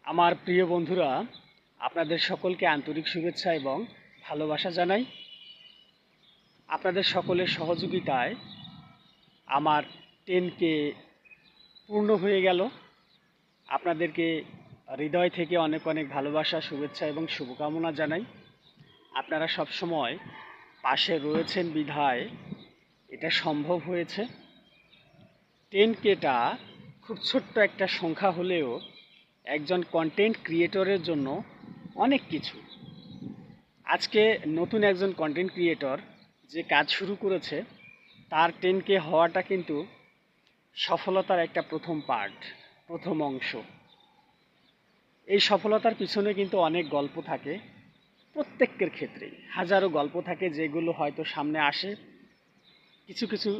আমার প্রিয় বন্ধুরা, আপনাদের সকলকে আন্তরিক শুভেচ্ছা এবং ভালোবাসা জানাই। আপনাদের সকলের সহযোগিতায় আমার 10K পূর্ণ হয়ে গেল। আপনাদেরকে হৃদয় থেকে অনেক অনেক ভালোবাসা, শুভেচ্ছা এবং শুভকামনা জানাই। আপনারা সবসময় পাশে রয়েছেন বিধায় এটা সম্ভব হয়েছে। 10Kটা খুব ছোট্ট একটা সংখ্যা হলেও একজন কন্টেন্ট ক্রিয়েটরের জন্য অনেক কিছু। আজকে নতুন একজন কন্টেন্ট ক্রিয়েটর যে কাজ শুরু করেছে, তার 10K হওয়াটা কিন্তু সফলতার একটা প্রথম পার্ট, প্রথম অংশ। এই সফলতার পিছনে কিন্তু অনেক গল্প থাকে, প্রত্যেকের ক্ষেত্রেই হাজারো গল্প থাকে, যেগুলো হয়তো সামনে আসে, কিছু কিছু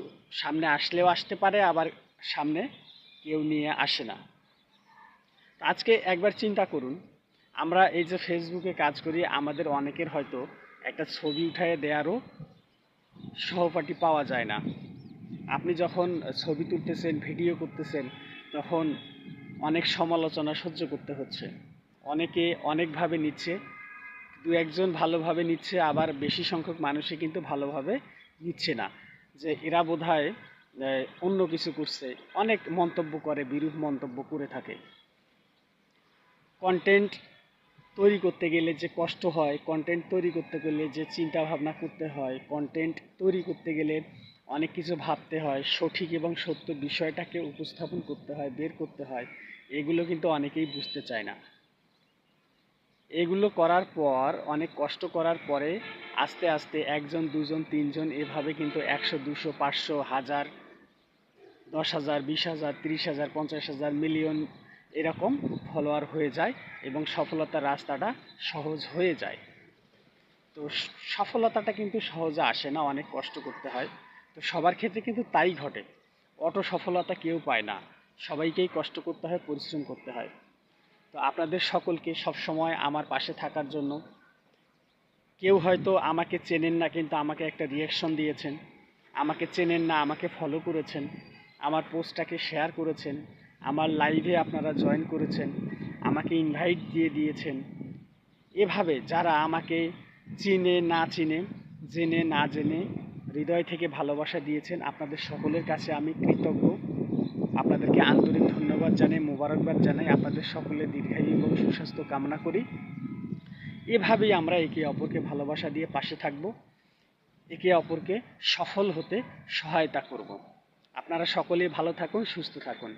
সামনে আসলেও আসতে পারে, আবার সামনে কেউ নিয়ে আসে না। আজকে একবার চিন্তা করুন, আমরা এই যে ফেসবুকে কাজ করি, আমাদের অনেকের হয়তো একটা ছবি উঠায় দেওয়ারও সহপাঠী পাওয়া যায় না। আপনি যখন ছবি তুলতেছেন, ভিডিও করতেছেন, তখন অনেক সমালোচনা সহ্য করতে হচ্ছে। অনেকে অনেকভাবে নিচ্ছে, দু একজন ভালোভাবে নিচ্ছে, আবার বেশি সংখ্যক মানুষই কিন্তু ভালোভাবে নিচ্ছে না, যে এরা বোধহয় অন্য কিছু করছে। অনেক মন্তব্য করে, বিরূপ মন্তব্য করে থাকে। কন্টেন্ট তৈরি করতে গেলে যে কষ্ট হয়, কন্টেন্ট তৈরি করতে গেলে যে চিন্তা ভাবনা করতে হয়, কন্টেন্ট তৈরি করতে গেলে অনেক কিছু ভাবতে হয়, সঠিক এবং সত্য বিষয়টাকে উপস্থাপন করতে হয়, বের করতে হয়, এগুলো কিন্তু অনেকেই বুঝতে চায় না। এগুলো করার পর, অনেক কষ্ট করার পরে আস্তে আস্তে একজন, দুজন, তিনজন, এভাবে কিন্তু 100, 200, 500, 1000, 10,000, 20,000, 30,000, 50,000, মিলিয়ন এরকম ফলোয়ার হয়ে যায় এবং সফলতার রাস্তাটা সহজ হয়ে যায়। তো সফলতাটা কিন্তু সহজে আসে না, অনেক কষ্ট করতে হয়। তো সবার ক্ষেত্রে কিন্তু তাই ঘটে। অটো সফলতা কেউ পায় না, সবাইকেই কষ্ট করতে হয়, পরিশ্রম করতে হয়। তো আপনাদের সকলকে সবসময় আমার পাশে থাকার জন্য, কেউ হয়তো আমাকে চেনেন না, কিন্তু আমাকে একটা রিয়াকশন দিয়েছেন। আমাকে চেনেন না, আমাকে ফলো করেছেন, আমার পোস্টটাকে শেয়ার করেছেন, আমার লাইভে আপনারা জয়েন করেছেন, আমাকে ইনভাইট দিয়ে দিয়েছেন। এভাবে যারা আমাকে চিনে না চিনে, জেনে না জেনে, হৃদয় থেকে ভালোবাসা দিয়েছেন, আপনাদের সকলের কাছে আমি কৃতজ্ঞ। আপনাদেরকে আন্তরিক ধন্যবাদ জানাই, মোবারকবাদ জানাই। আপনাদের সকলের দীর্ঘায়ু এবং সুস্বাস্থ্য কামনা করি। এভাবেই আমরা একে অপরকে ভালোবাসা দিয়ে পাশে থাকব, একে অপরকে সফল হতে সহায়তা করব। আপনারা সকলেই ভালো থাকুন, সুস্থ থাকুন।